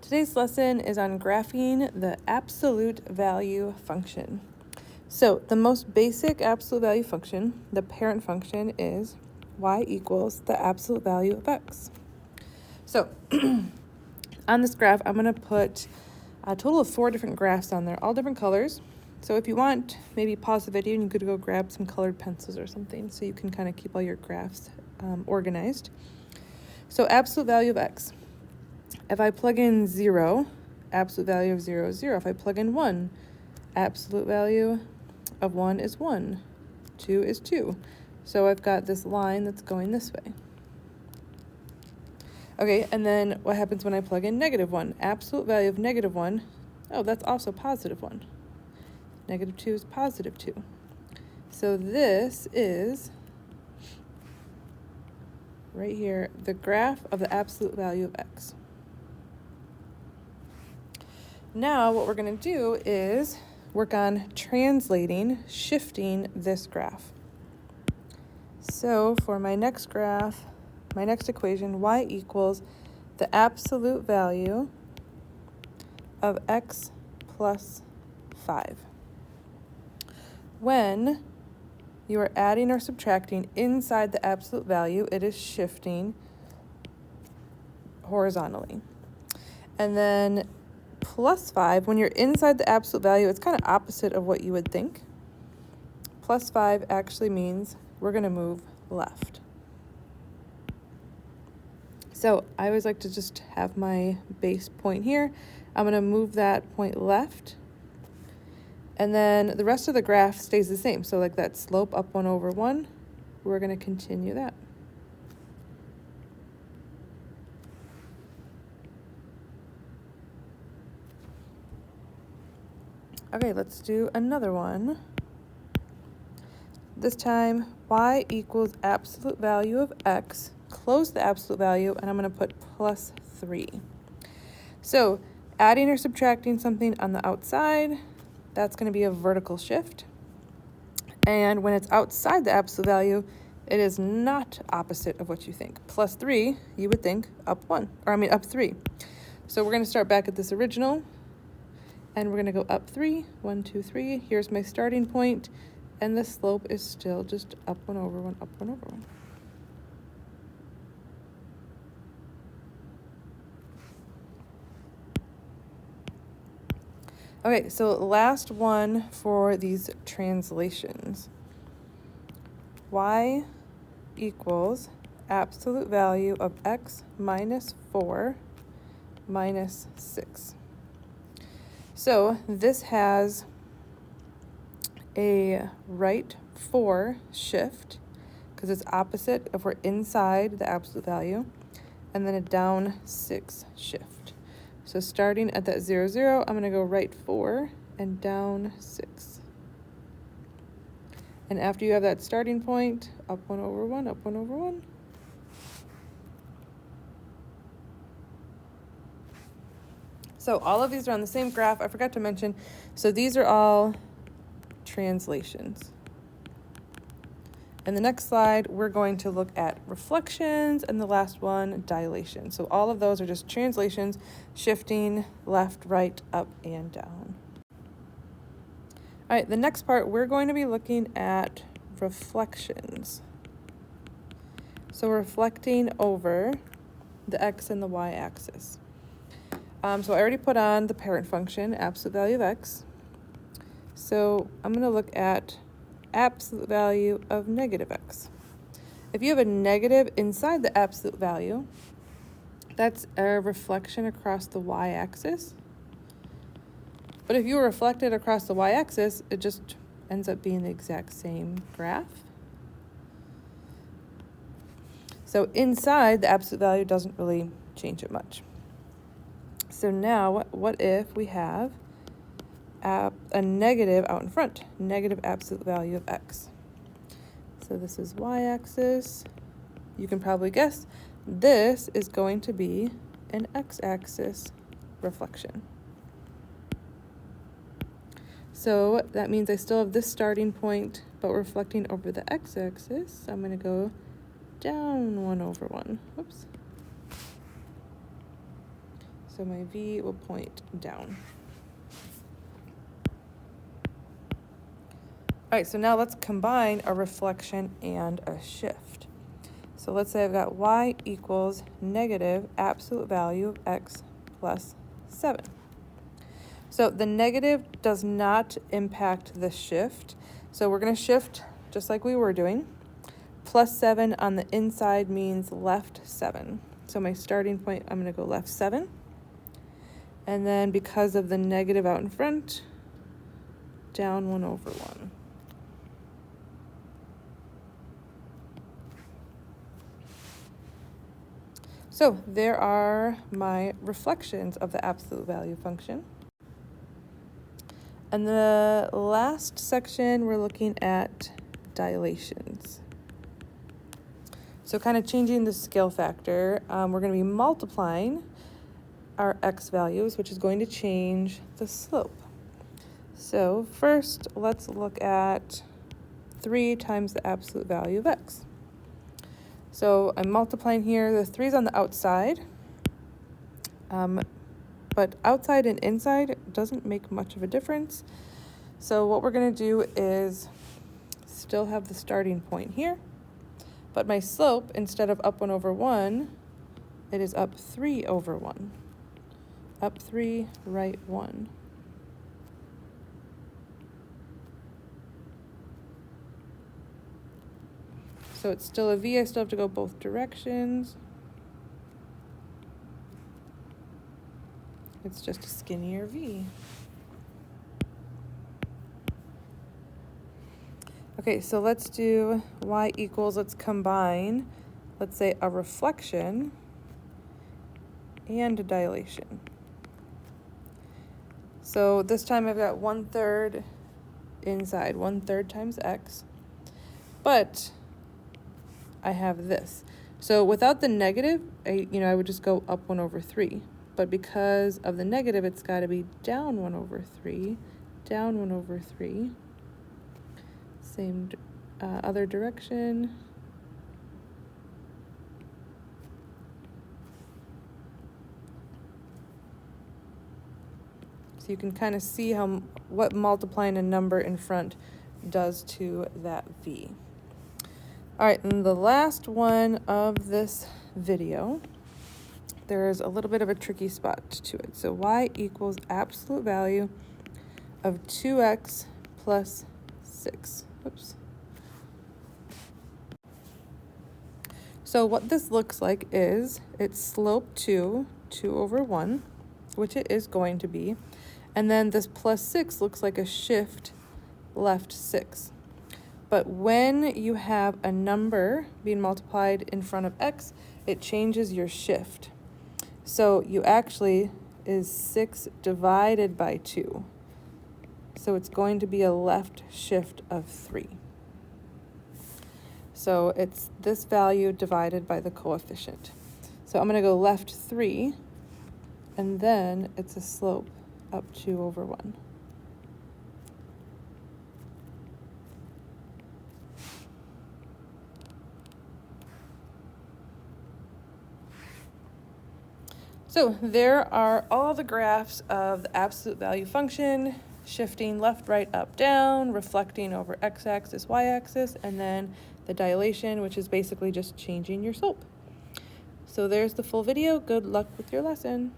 Today's lesson is on graphing the absolute value function. So the most basic absolute value function, the parent function, is y equals the absolute value of x. So on this graph, I'm going to put a total of 4 different graphs on there, all different colors. So if you want, maybe pause the video and you could go grab some colored pencils or something so you can kind of keep all your graphs organized. So absolute value of x. If I plug in 0, absolute value of 0 is 0. If I plug in 1, absolute value of 1 is 1. 2 is 2. So I've got this line that's going this way. Okay, and then what happens when I plug in -1? Absolute value of -1, oh, that's also positive 1. -2 is positive 2. So this is, right here, the graph of the absolute value of x. Now what we're going to do is work on translating, shifting this graph. So for my next graph, my next equation, y equals the absolute value of x plus 5. When you are adding or subtracting inside the absolute value, it is shifting horizontally. And then plus 5, when you're inside the absolute value, it's kind of opposite of what you would think. Plus 5 actually means we're going to move left. So I always like to just have my base point here. I'm going to move that point left. And then the rest of the graph stays the same. So like that slope up 1 over 1, we're going to continue that. Okay, let's do another one. This time, y equals absolute value of x, close the absolute value, and I'm going to put plus 3. So adding or subtracting something on the outside, that's going to be a vertical shift. And when it's outside the absolute value, it is not opposite of what you think. Plus 3, you would think up 3. So we're going to start back at this original. And we're going to go up 3, 1, 2, 3. Here's my starting point, and the slope is still just up 1 over 1, up 1 over 1. Okay, so last one for these translations. Y equals absolute value of x minus 4 minus 6. So this has a right 4 shift because it's opposite if we're inside the absolute value, and then a down 6 shift. So starting at that 0, 0, I'm going to go right 4 and down 6. And after you have that starting point, up 1 over 1, up 1 over 1. So all of these are on the same graph. I forgot to mention, so these are all translations. In the next slide, we're going to look at reflections, and the last one, dilation. So all of those are just translations, shifting left, right, up, and down. All right, the next part, we're going to be looking at reflections. So reflecting over the x and the y axis. So I already put on the parent function, absolute value of x. So I'm going to look at absolute value of negative x. If you have a negative inside the absolute value, that's a reflection across the y-axis. But if you reflect it across the y-axis, it just ends up being the exact same graph. So inside, the absolute value doesn't really change it much. So now, what if we have a negative out in front, negative absolute value of x? So this is y-axis. You can probably guess this is going to be an x-axis reflection. So that means I still have this starting point, but we're reflecting over the x-axis. So I'm going to go down 1 over 1. Whoops. So my V will point down. All right, so now let's combine a reflection and a shift. So let's say I've got y equals negative absolute value of x plus 7. So the negative does not impact the shift. So we're going to shift just like we were doing. Plus 7 on the inside means left 7. So my starting point, I'm going to go left 7. And then because of the negative out in front, down 1 over 1. So there are my reflections of the absolute value function. And the last section, we're looking at dilations. So kind of changing the scale factor, we're going to be multiplying our x values, which is going to change the slope. So first, let's look at 3 times the absolute value of x. So I'm multiplying here. The 3's on the outside, but outside and inside doesn't make much of a difference. So what we're going to do is still have the starting point here, but my slope, instead of up 1 over 1, it is up 3 over 1. Up 3, right 1. So it's still a V. I still have to go both directions. It's just a skinnier V. Okay, so let's do y equals, let's combine, let's say a reflection and a dilation. So this time I've got 1/3 inside, 1/3 times x, but I have this. So without the negative, I would just go up 1 over 3. But because of the negative, it's got to be down 1 over 3, down 1 over 3. Same other direction. So you can kind of see what multiplying a number in front does to that V. All right, and the last one of this video, there's a little bit of a tricky spot to it. So y equals absolute value of 2x plus 6. Oops. So what this looks like is it's slope 2 over 1, which it is going to be. And then this plus 6 looks like a shift left 6. But when you have a number being multiplied in front of x, it changes your shift. So you actually is 6 divided by 2. So it's going to be a left shift of 3. So it's this value divided by the coefficient. So I'm going to go left 3, and then it's a slope up 2 over 1. So there are all the graphs of the absolute value function, shifting left, right, up, down, reflecting over x-axis, y-axis, and then the dilation, which is basically just changing your slope. So there's the full video. Good luck with your lesson.